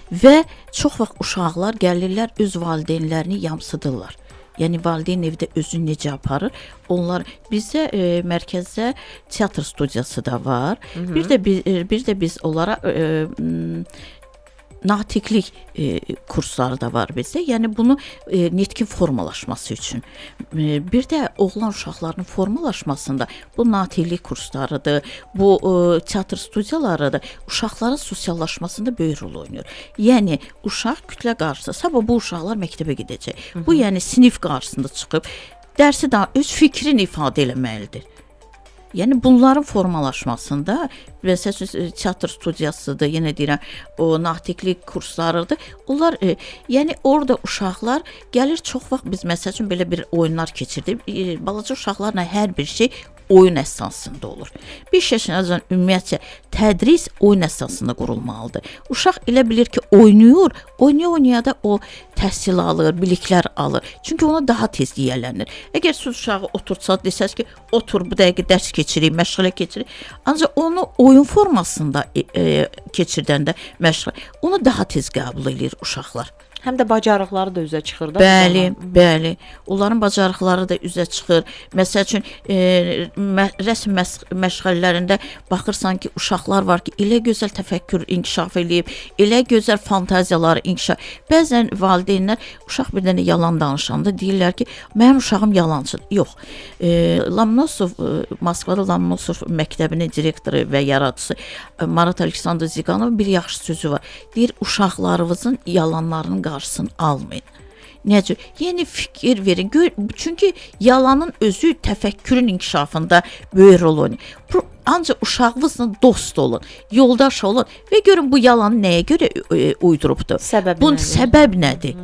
Və çox vaxt uşaqlar gəlirlər öz valideynlərini yamsıdırlar. Yəni valideyn evdə özünü necə aparır? Onlar bizdə mərkəzdə teatr studiyası da var. Bir də biz onlara natiqlik kursları da var bizdə. Yəni bunu nitqin formalaşması üçün. Bir də oğlan uşaqlarının formalaşmasında bu natiqlik kurslarıdır, bu teatr studiyalarıdır. Uşaqların sosiallaşmasında böyük rol oynayır. Yəni uşaq kütlə qarşısında, sabah bu uşaqlar məktəbə gedəcək. Bu yəni sinif qarşısında çıxıb dərsi daha öz fikrini ifadə eləməlidir. Yəni bunların formalaşmasında məsələn teatr studiyasıdır, yenə deyirəm, o natiqlik kurslarıdır. Onlar yəni orada uşaqlar gəlir, çox vaxt biz məsələn belə bir oyunlar keçirdik. Balaca uşaqlarla hər bir şey oyun əsasında olur. 5 yaşına ümumiyyətcə tədris oyun əsasında qurulmalıdır. Uşaq elə bilir ki, oynaya da o təhsil alır, biliklər alır. Çünki ona daha tez yiyələnir. Əgər siz uşağı oturtsaq, desəz ki, otur bu dəqiqə dərs keçirik, məşğələ keçirik. Ancaq onu oyun formasında keçirdəndə məşğələ, onu daha tez qəbul edir uşaqlar. Həm də bacarıqları da üzə çıxır da. Bəli. Onların bacarıqları da üzə çıxır. Məsəl üçün rəsm məşğələlərində baxırsan ki, uşaqlar var ki, elə gözəl təfəkkür inkişaf eləyib, elə gözəl fantaziyaları inkişaf. Bəzən valideynlər uşaq bir dənə yalan danışanda deyirlər ki, mənim uşağım yalançıdır. Yox. Lamnosov, Moskvada Lamnosov məktəbinin direktoru və yaradıcısı Marat Aleksandr Ziganov bir yaxşı sözü var. Deyir, uşaqlarınızın yalanlarının qarşısını almayın. Necə? Yəni fikir verin. Çünki yalanın özü təfəkkürün inkişafında böyük rol oynayır. Ancaq uşağınızla dost olun, yoldaş olun və görün bu yalanı nəyə görə uydurubdur? Bunun səbəb nədir?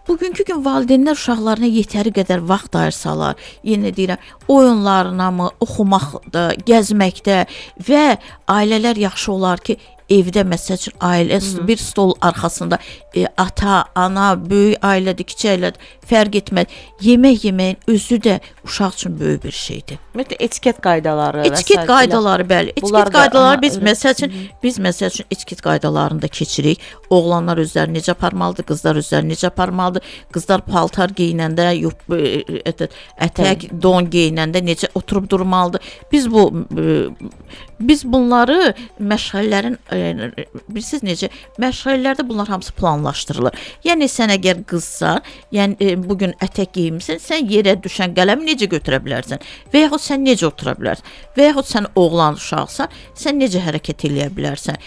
Bugünkü gün valideynlər uşaqlarına yetəri qədər vaxt ayırsalar, yenə deyirəm, oyunlarına mı, oxumaqda, gəzməkdə və ailələr yaxşı olar ki, evdə məsəl üçün ailə bir stol arxasında ata, ana, böyük ailədir, kiçik ailədir, fərq etməz. Yemək yeməyin özü də uşaq üçün böyük bir şeydir. Ümumiyyətlə etiket qaydaları. Etiket qaydaları, bəli. Etiket qaydaları biz məsəl üçün etiket qaydalarını da keçirik. Oğlanlar özlərini necə aparmalıdır, qızlar özlərini necə aparmalıdır. Qızlar paltar geyinəndə, ətək, don geyinəndə necə oturub durmalıdır. Biz bunları məşğələlərin bilirsiniz necə, məşğələlərdə bunlar hamısı planlaşdırılır. Yəni sən əgər qızsan, yəni bugün ətək geyinmisən, sən yerə düşən qələmi necə götürə bilərsən? Və yaxud sən necə otura bilərsən? Və yaxud sən oğlan uşaqsan, sən necə hərəkət eləyə bilərsən?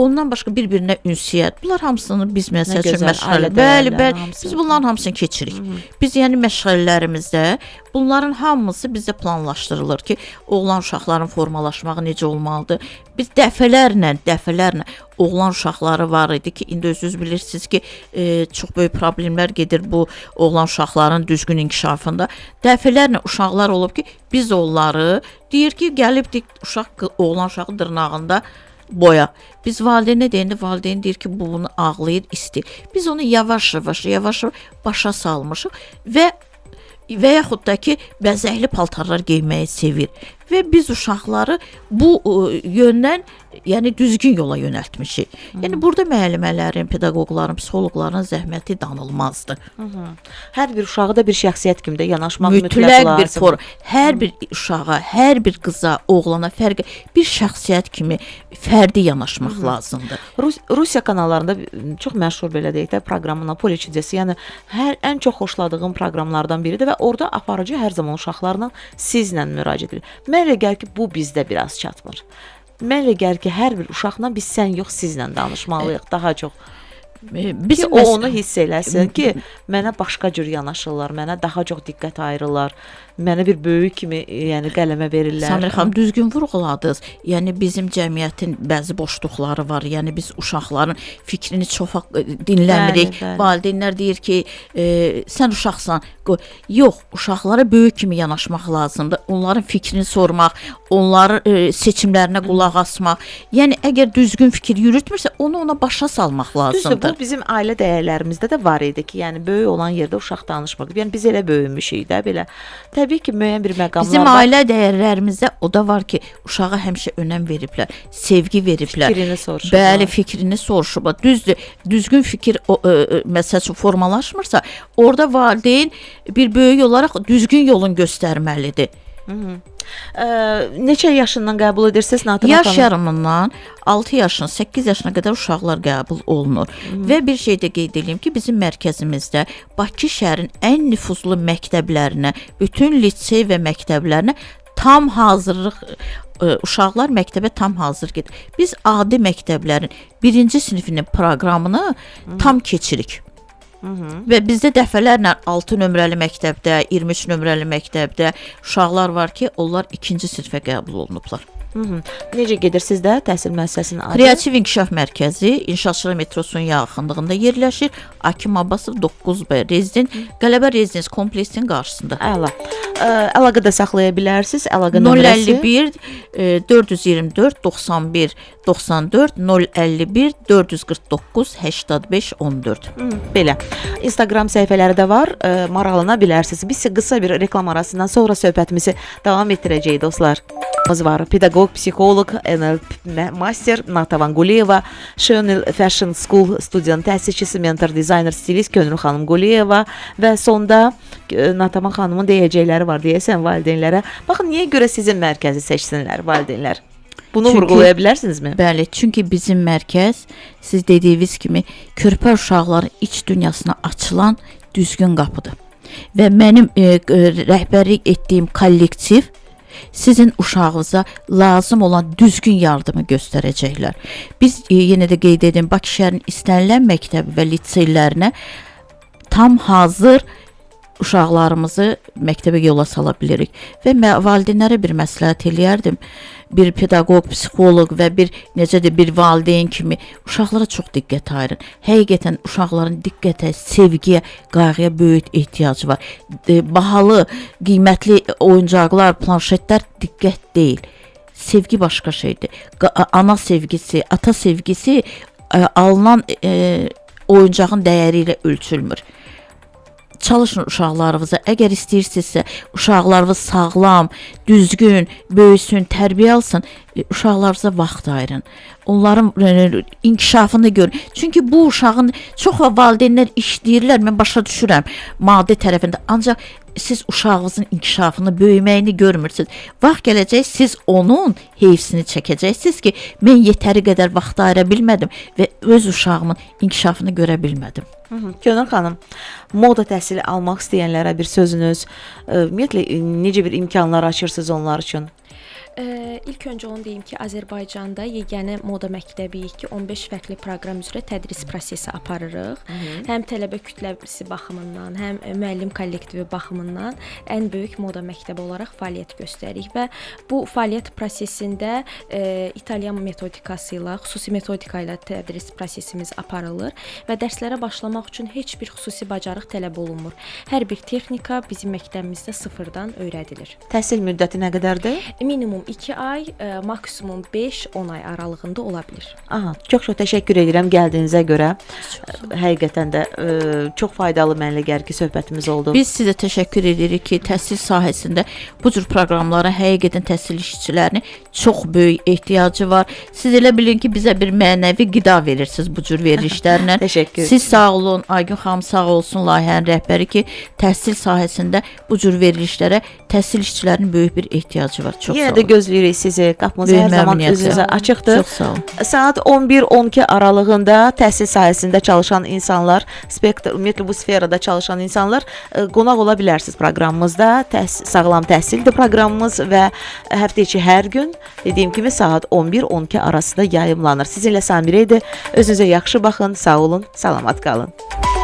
Ondan başqa bir-birinə ünsiyyət. Bunlar hamısını biz məsəl üçün məşğələ. Bəli, biz bunların hamısını keçirik. Biz yəni məşğələlərimizdə bunların hamısı bizdə planlaşdırılır ki, oğlan uşaqların formalaşmağı necə olmalıdır? Biz dəfələrlə oğlan uşaqları var idi ki, indi özünüz bilirsiniz ki, çox böyük problemlər gedir bu oğlan uşaqların düzgün inkişafında. Dəfələrlə uşaqlar olub ki, biz onları deyir ki, gəlib oğlan uşağı dırnağında boya. Biz valideynə deyəndə valideyn deyir ki, bu bunu ağlayır, istəyir. Biz onu yavaş-yavaş başa salmışıq və yaxud da ki, bəzəkli paltarlar geyməyi sevir. Və biz uşaqları bu yöndən, yəni düzgün yola yönəltmişik. Yəni burada müəllimələrin, pedaqoqların, psixoloqların zəhməti danılmazdır. Hər bir uşağı da bir şəxsiyyət kimi də yanaşmaq mütləq lazımdır. Hər bir uşağa, hər bir qıza, oğlana bir şəxsiyyət kimi fərdi yanaşmaq lazımdır. Rusiya kanallarında çox məşhur belə deyək də proqramı Napoli Çidesi, yəni ən çox xoşladığım proqramlardan biridir və orada aparıcı hər zaman uşaqlarla sizlə müraciət edir. Mən elə gəlir ki, bu bizdə biraz çatmır. Mən elə gəlir ki, hər bir uşaqla biz sən yox, sizlə danışmalıyıq daha çox. Biz Ki o onu hiss eləsin ki, mənə başqa cür yanaşırlar, mənə daha çox diqqət ayırırlar. Mənə bir böyük kimi, yəni qələmə verirlər. Samir xanım düzgün vurğuladınız. Yəni bizim cəmiyyətin bəzi boşluqları var. Yəni biz uşaqların fikrini çox dinləmirik. Bəli, bəli. Valideynlər deyir ki, sən uşaqsan. Yox, uşaqlara böyük kimi yanaşmaq lazımdır. Onların fikrini sormaq, onların seçimlərinə qulaq asmaq. Yəni əgər düzgün fikir yürütmürsə, onu ona başa salmaq Düzdür, lazımdır. bu bizim ailə dəyərlərimizdə də var idi ki, yəni böyük olan yerdə uşaq danışmır. Yəni biz elə böyümüşük də belə. Təbii ki, müəyyən bir məqamlarda Bizim ailə dəyərlərimizdə o da var ki, uşağa həmişə önəm veriblər, sevgi veriblər. Fikrini soruşublar. Bəli, fikrini soruşublar. Düzdür, düzgün fikir məsəl üçün formalaşmırsa, orada valideyn bir böyük olaraq düzgün yolun göstərməlidir. Neçə yaşından qəbul edirsiniz Natiqə Yaş xanım? yarımından 6 yaşına, 8 yaşına qədər uşaqlar qəbul olunur. Və bir şey də qeyd edeyim ki, bizim mərkəzimizdə Bakı şəhərin ən nüfuzlu məktəblərinə, bütün lisey və məktəblərinə tam hazırlıq uşaqlar məktəbə tam hazır gedir. Biz adi məktəblərin 1-ci sinifinin proqramını tam keçirik. Və bizdə dəfələrlə 6 nömrəli məktəbdə, 23 nömrəli məktəbdə uşaqlar var ki, onlar 2-ci sinifə qəbul olunublar. Necə gedir sizdə təhsil müəssisəsinin adı? Kreativ İnkişaf Mərkəzi İnşaatçılar metrosunun yaxınlığında yerləşir. Akim Abbasov 9B rezident, Qələbə rezidens kompleksinin qarşısında. Əla. Əlaqədə saxlaya bilərsiniz. Əlaqə nömrəsi 051 424 91 94 051 449 85 14. Belə. Instagram səhifələri də var. Maraqlana bilərsiniz. Biz qısa bir reklam arasından sonra söhbətimizi davam etdirəcəyik dostlar. Biz var. Pedaqoq, psixoloq, NLP master Natavan Quliyeva, Chanel Fashion School studiyanın təsisçisi, mentor, dizayner, stilist Könül xanım Quliyeva və sonda Natavan xanımın deyəcəkləri var deyəsən valideynlərə. Baxın, niyə görə sizin mərkəzi seçsinlər valideynlər? Bunu vurğulaya bilərsinizmi? Bəli, çünki bizim mərkəz siz dediyiniz kimi körpə uşaqların iç dünyasına açılan düzgün qapıdır. Və mənim rəhbərlik etdiyim kollektiv sizin uşağınıza lazım olan düzgün yardımı göstərəcəklər. Biz yenə də qeyd edim, Bakı şəhərinin istənilən məktəbi və liseylərinə tam hazır uşaqlarımızı məktəbə yola sala bilirik. Və valideynlərə bir məsləhət eləyərdim. Bir pedaqoq, psixoloq və bir valideyn kimi uşaqlara çox diqqət ayırın. Həqiqətən uşaqların diqqətə, sevgiyə, qayğıya böyük ehtiyacı var. Bahalı, qiymətli oyuncaqlar, planşetlər diqqət deyil. Sevgi başqa şeydir. Ana sevgisi, ata sevgisi alınan oyuncağın dəyəri ilə ölçülmür. Çalışın uşaqlarınıza. Əgər istəyirsinizsə, uşaqlarınız sağlam, düzgün, böyüsün, tərbiyə alsın, uşaqlarınıza vaxt ayırın. Onların inkişafını görün. Çünki bu uşağın çox valideynlər işləyirlər, mən başa düşürəm maddi tərəfində. Ancaq siz uşağınızın inkişafını, böyüməyini görmürsünüz. Vaxt gələcək, siz onun heyfsini çəkəcəksiniz ki, mən yetəri qədər vaxt ayıra bilmədim və öz uşağımın inkişafını görə bilmədim. Könül xanım, moda təhsili almaq istəyənlərə bir sözünüz, ümumiyyətlə necə bir imkanlar açırsınız onlar üçün? İlk öncə onu deyim ki, Azərbaycanda yeganə moda məktəbiyik ki, 15 fərqli proqram üzrə tədris prosesi aparırıq. Həm tələbə kütləsi baxımından, həm müəllim kollektivi baxımından ən böyük moda məktəbi olaraq fəaliyyət göstəririk və bu fəaliyyət prosesində İtalyan metodikası ilə, xüsusi metodika ilə tədris prosesimiz aparılır və dərslərə başlamaq üçün heç bir xüsusi bacarıq tələb olunmur. Hər bir texnika bizim məktəbimizdə sıfırdan öyrədilir. Təhsil müddəti nə qədərdir? Minimum 2 ay, maksimum 5-10 ay aralığında ola bilər. Çox təşəkkür edirəm gəldiyinizə görə. Həqiqətən də çox faydalı mənlə gəlki söhbətimiz oldu. Biz sizə təşəkkür edirik ki, təhsil sahəsində bu cür proqramlara həqiqətən təhsil işçilərinin çox böyük ehtiyacı var. Siz elə bilin ki, bizə bir mənəvi qida verirsiniz bu cür verilişlərlə. Təşəkkür. Siz sağ olun, Aygün xanım sağ olsun, layihənin rəhbəri ki, təhsil sahəsində bu cür verilişlərə təhsil işçilərinin böyük bir ehtiyacı var. Çox Yenə sağ də olun. gözləyirik sizi. Qapımız Böyük hər zaman məmnuniyyətlə. özünüzə açıqdır. Çox sağ olun. Saat 11-12 aralığında təhsil sahəsində çalışan insanlar, ümumiyyətlə bu sferada çalışan insanlar qonaq ola bilərsiniz proqramımızda. Sağlam təhsildir proqramımız və həftə içi hər gün dediyim kimi saat 11-12 arasında yayımlanır. Sizinlə Samirə idi. Özünüzə yaxşı baxın, sağ olun, salamat qalın.